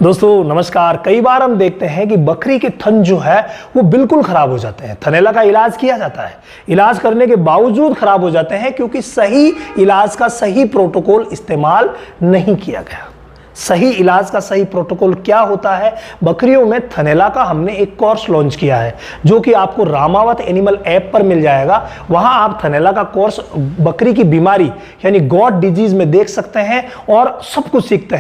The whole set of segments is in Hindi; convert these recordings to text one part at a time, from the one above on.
दोस्तों नमस्कार। कई बार हम देखते हैं कि बकरी के थन जो है वो बिल्कुल खराब हो जाते हैं। थनैला का इलाज किया जाता है, इलाज करने के बावजूद खराब हो जाते हैं क्योंकि सही इलाज का सही प्रोटोकॉल इस्तेमाल नहीं किया गया। सही इलाज का सही प्रोटोकॉल क्या होता है? बकरियों में थनैला का हमने एक कोर्स लॉन्च किया है जो कि आपको रामावत एनिमल ऐप पर मिल जाएगा। वहां आप थनैला का कोर्स बकरी की बीमारी यानी गॉट डिजीज में देख सकते हैं और सब कुछ सकते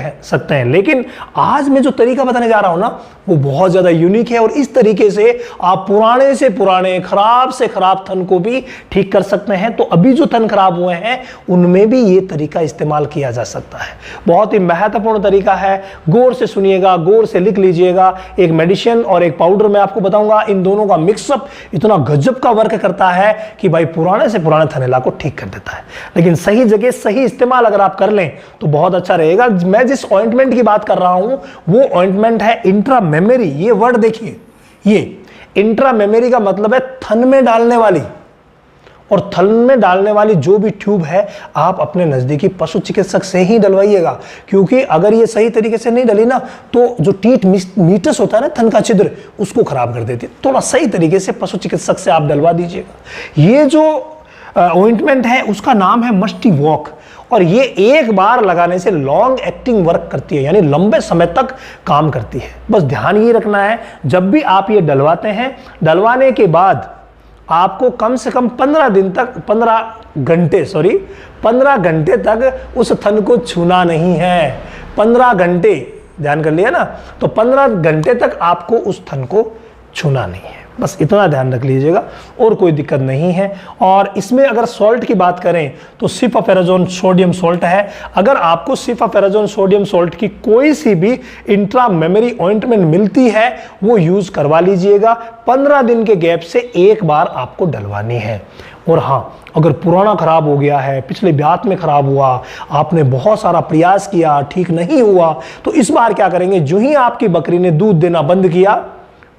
हैं। लेकिन आज मैं जो तरीका बताने जा रहा हूं ना वो बहुत ज्यादा यूनिक है और इस तरीके से आप पुराने से पुराने खराब से खराब थन को भी ठीक कर सकते हैं। तो अभी जो थन खराब हुए हैं उनमें भी ये तरीका इस्तेमाल किया जा सकता है। बहुत ही महत्वपूर्ण तरीका है, गौर से सुनिएगा, गौर से लिख लीजिएगा। एक मेडिसिन और एक पाउडर मैं आपको बताऊंगा, इन दोनों का मिक्सअप इतना गजब का वर्क करता है कि भाई पुराने से पुराने थनैला को ठीक कर देता है। लेकिन सही जगह सही इस्तेमाल अगर आप कर लें तो बहुत अच्छा रहेगा। मैं जिस ऑइंटमेंट की बात कर रहा हूं वो ऑइंटमेंट है इंट्रा मेमरी। ये वर्ड देखिए, ये इंट्रा मेमरी का मतलब है थन में डालने वाली। और थन में डालने वाली जो भी ट्यूब है आप अपने नजदीकी पशु चिकित्सक से ही डलवाइएगा, क्योंकि अगर ये सही तरीके से नहीं डली ना तो जो टीट मीटस होता है ना थन का छिद्र, उसको खराब कर देती है। थोड़ा सही तरीके से पशु चिकित्सक से आप डलवा दीजिएगा। ये जो ऑइंटमेंट है उसका नाम है मस्टी वॉक और ये एक बार लगाने से लॉन्ग एक्टिंग वर्क करती है, यानी लंबे समय तक काम करती है। बस ध्यान ये रखना है, जब भी आप ये डलवाते हैं, डलवाने के बाद आपको कम से कम 15 घंटे तक उस थन को छूना नहीं है। 15 घंटे, ध्यान कर लिया ना, तो 15 घंटे तक आपको उस थन को छूना नहीं है। बस इतना ध्यान रख लीजिएगा और कोई दिक्कत नहीं है। और इसमें अगर सॉल्ट की बात करें तो सिफाफेराजोन सोडियम सॉल्ट है। अगर आपको सिफाफेराजोन सोडियम सॉल्ट की कोई सी भी इंट्रा मेमरी ऑइंटमेंट मिलती है वो यूज करवा लीजिएगा। 15 दिन के गैप से एक बार आपको डलवानी है। और हाँ, अगर पुराना खराब हो गया है, पिछले ब्यात में खराब हुआ, आपने बहुत सारा प्रयास किया, ठीक नहीं हुआ, तो इस बार क्या करेंगे, जो ही आपकी बकरी ने दूध देना बंद किया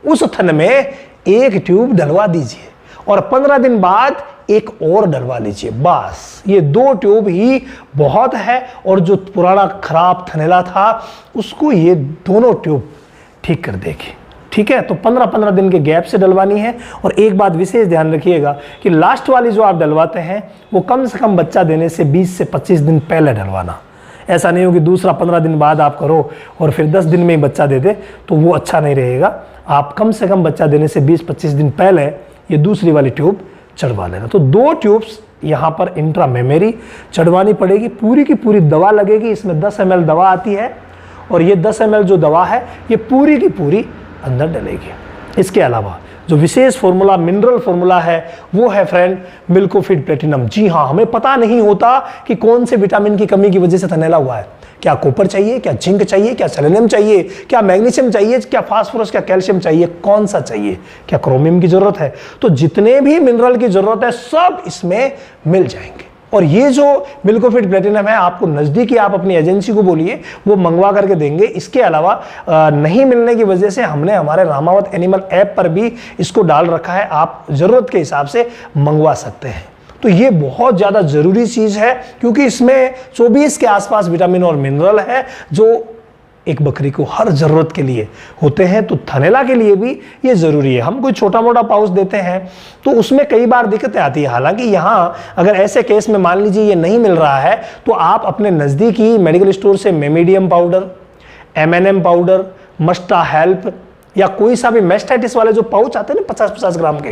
उस थन में एक ट्यूब डलवा दीजिए और 15 दिन बाद एक और डलवा लीजिए। बस ये 2 ट्यूब ही बहुत है और जो पुराना खराब थनैला था उसको ये दोनों ट्यूब ठीक कर देगी। ठीक है, तो 15-15 दिन के गैप से डलवानी है। और एक बात विशेष ध्यान रखिएगा कि लास्ट वाली जो आप डलवाते हैं वो कम से कम बच्चा देने से 20 से 25 दिन पहले डलवाना। ऐसा नहीं हो कि दूसरा 15 दिन बाद आप करो और फिर 10 दिन में ही बच्चा दे दे, तो वो अच्छा नहीं रहेगा। आप कम से कम बच्चा देने से 20-25 दिन पहले ये दूसरी वाली ट्यूब चढ़वा लेना। तो 2 ट्यूब्स यहाँ पर इंट्रा मेमरी चढ़वानी पड़ेगी। पूरी की पूरी दवा लगेगी। इसमें 10 ml दवा आती है और ये 10 ml जो दवा है ये पूरी की पूरी अंदर डलेगी। इसके अलावा जो विशेष फॉर्मूला, मिनरल फॉर्मूला है वो है फ्रेंड मिल्कोफिट प्लेटिनम। जी हाँ, हमें पता नहीं होता कि कौन से विटामिन की कमी की वजह से थनैला हुआ है। क्या कॉपर चाहिए, क्या जिंक चाहिए, क्या सेलेनियम चाहिए, क्या मैग्नीशियम चाहिए, क्या फास्फोरस, क्या कैल्शियम चाहिए, कौन सा चाहिए, क्या क्रोमियम की जरूरत है, तो जितने भी मिनरल की जरूरत है सब इसमें मिल जाएंगे। और ये जो मिल्कोफिट प्लेटिनम है आपको नज़दीकी आप अपनी एजेंसी को बोलिए वो मंगवा करके देंगे। इसके अलावा नहीं मिलने की वजह से हमने हमारे रामावत एनिमल ऐप पर भी इसको डाल रखा है, आप ज़रूरत के हिसाब से मंगवा सकते हैं। तो ये बहुत ज़्यादा ज़रूरी चीज़ है क्योंकि इसमें 24 के आसपास विटामिन और मिनरल है जो एक बकरी को हर ज़रूरत के लिए होते हैं। तो थनैला के लिए भी ये ज़रूरी है। हम कोई छोटा मोटा पाउच देते हैं तो उसमें कई बार दिक्कतें आती है। हालांकि यहाँ अगर ऐसे केस में मान लीजिए ये नहीं मिल रहा है तो आप अपने नज़दीकी मेडिकल स्टोर से मेमीडियम पाउडर, MNM पाउडर, मस्टा हेल्प या कोई सा भी मैस्टाइटिस वाले जो पाउच आते हैं ना 50-50 ग्राम के,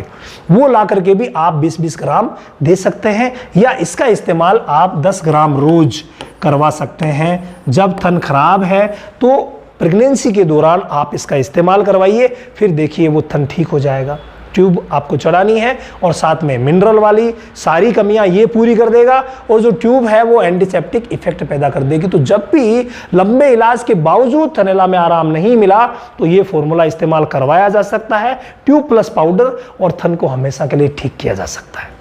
वो ला करके भी आप 20-20 ग्राम दे सकते हैं या इसका इस्तेमाल आप 10 ग्राम रोज करवा सकते हैं। जब थन खराब है तो प्रेगनेंसी के दौरान आप इसका इस्तेमाल करवाइए, फिर देखिए वो थन ठीक हो जाएगा। ट्यूब आपको चढ़ानी है और साथ में मिनरल वाली सारी कमियां ये पूरी कर देगा और जो ट्यूब है वो एंटीसेप्टिक इफेक्ट पैदा कर देगी। तो जब भी लंबे इलाज के बावजूद थनैला में आराम नहीं मिला तो ये फॉर्मूला इस्तेमाल करवाया जा सकता है। ट्यूब प्लस पाउडर और थन को हमेशा के लिए ठीक किया जा सकता है।